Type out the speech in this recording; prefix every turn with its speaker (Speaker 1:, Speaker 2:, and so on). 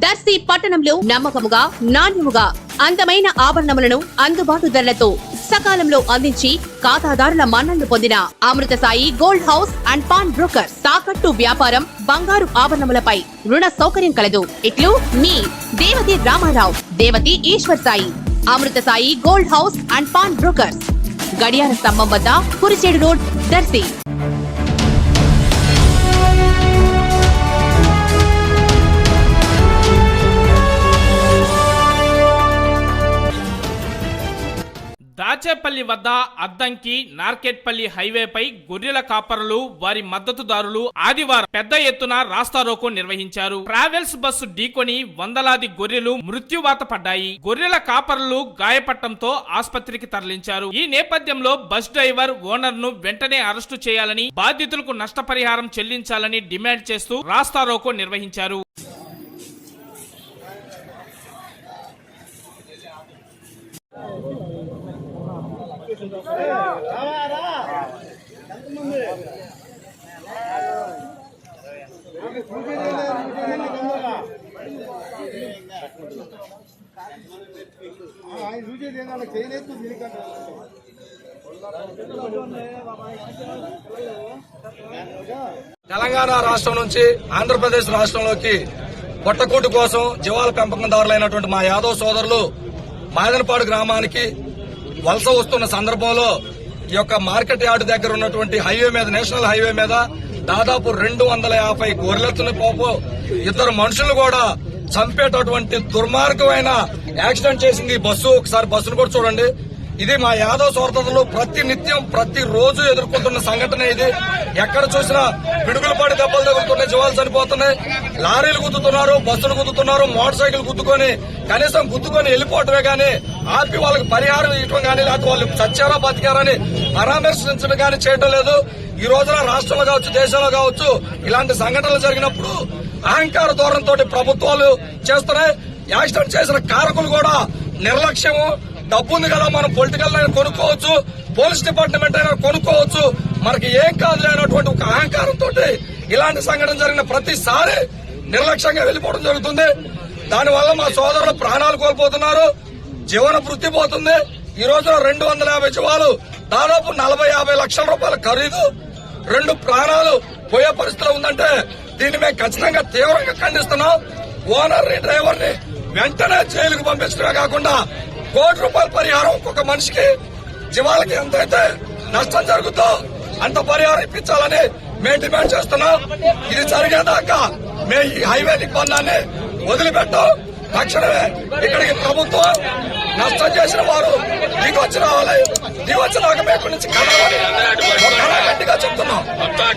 Speaker 1: దర్శి పట్టణంలో నమ్మకముగా నాణ్యముగా అందమైన ఆభరణములను అందుబాటు ధరలతో సకాలంలో అందించి ఖాతాదారుల మన్ననలు పొందిన Amrutha Sai gold house and pawn broker. తాకట్టు వ్యాపారం, బంగారు ఆభరణములపై రుణ సౌకర్యం కలదు. ఇట్లు మీ Devathi Ramarao, Devathi Eshwar Sai. Amrutha Sai gold house and pawn brokers, గడియార స్తంభం వద్ద, కురిచేడు రోడ్, దర్శి.
Speaker 2: దాచేపల్లి వద్ద అద్దంకి నార్కెట్పల్లి హైవేపై గొర్రెల కాపరులు, వారి మద్దతుదారులు ఆదివారం పెద్ద ఎత్తున రాస్తారోకో నిర్వహించారు. ట్రావెల్స్ బస్సు ఢీకొని వందలాది గొర్రెలు మృత్యువాత పడ్డాయి. గొర్రెల కాపరులు గాయపడటంతో ఆసుపత్రికి తరలించారు. ఈ నేపథ్యంలో బస్ డ్రైవర్, ఓనర్ ను వెంటనే అరెస్టు చేయాలని, బాధితులకు నష్టపరిహారం చెల్లించాలని డిమాండ్ చేస్తూ రాస్తారోకో నిర్వహించారు.
Speaker 3: తెలంగాణ రాష్ట్రం నుంచి ఆంధ్రప్రదేశ్ రాష్ట్రంలోకి పొట్టకూటి కోసం జీవాల పెంపకందారులైనటువంటి మా యాదవ్ సోదరులు మాదనపాడు గ్రామానికి వలస వస్తున్న సందర్భంలో ఈ యొక్క మార్కెట్ యార్డు దగ్గర ఉన్నటువంటి హైవే మీద, నేషనల్ హైవే మీద దాదాపు 250 గొర్రెలను పోపు ఇద్దరు మనుషులు కూడా చంపేటటువంటి దుర్మార్గమైన యాక్సిడెంట్ చేసింది ఈ బస్సు. ఒకసారి బస్సును కూడా చూడండి. ఇది మా యాదవ్ సోదరులు ప్రతి నిత్యం, ప్రతి రోజు ఎదుర్కొంటున్న సంఘటన ఇది. ఎక్కడ చూసినా పిడుగులు పడి దెబ్బలు తగులుతున్నాయి, జీవాలు చనిపోతున్నాయి. లారీలు గుద్దుతున్నారు, బస్సులు గుద్దుతున్నారు, మోటార్ సైకిల్ గుద్దుకొని కనీసం గుద్దుకొని వెళ్ళిపోవటమే గానీ ఆపి వాళ్ళకి పరిహారం ఇవ్వడం గానీ, లేకపోతే వాళ్ళు చచ్చారా బతికారని పరామర్శించడం గానీ చేయటం లేదు. ఈ రోజున రాష్ట్రంలో కావచ్చు, దేశంలో కావచ్చు, ఇలాంటి సంఘటనలు జరిగినప్పుడు అహంకార ధోరణితో ప్రభుత్వాలు చేస్తున్నాయి. యాక్సిడెంట్ చేసిన కారకులు కూడా నిర్లక్ష్యము. డబ్బు ఉంది కదా, మనం పొలిటికల్ అయినా కొనుక్కోవచ్చు, పోలీస్ డిపార్ట్మెంట్ అయినా కొనుక్కోవచ్చు, మనకి ఏం కాదు లేనటువంటి ఒక అహంకారంతో ఇలాంటి సంఘటన జరిగిన ప్రతిసారి నిర్లక్ష్యంగా వెళ్లిపోవడం జరుగుతుంది. దానివల్ల మా సోదరులు ప్రాణాలు కోల్పోతున్నారు, జీవన వృత్తి పోతుంది. ఈ రోజున 250 జీవాలు, దాదాపు 40-50 లక్షల రూపాయల ఖరీదు, 2 ప్రాణాలు పోయే పరిస్థితిలో ఉందంటే దీన్ని మేము ఖచ్చితంగా తీవ్రంగా ఖండిస్తున్నాం. ఓనర్ ని, డ్రైవర్ ని వెంటనే జైలుకు పంపించడమే కాకుండా ₹1 కోటి పరిహారం ఒక్కొక్క మనిషికి, జీవాలకి ఎంతైతే నష్టం జరుగుతుందో అంత పరిహారం ఇప్పించాలని మేము డిమాండ్ చేస్తున్నాం. ఇది జరిగేదాకా మేము ఈ హైవే నిబంధనాన్ని వదిలిపెట్టాం. తక్షణమే ఇక్కడికి ప్రభుత్వం నష్టం చేసిన వారు దిగొచ్చి రావాలి. దిగొచ్చినాక మేము ఇక్కడి నుంచి కదలాలని గట్టిగా చెప్తున్నాం.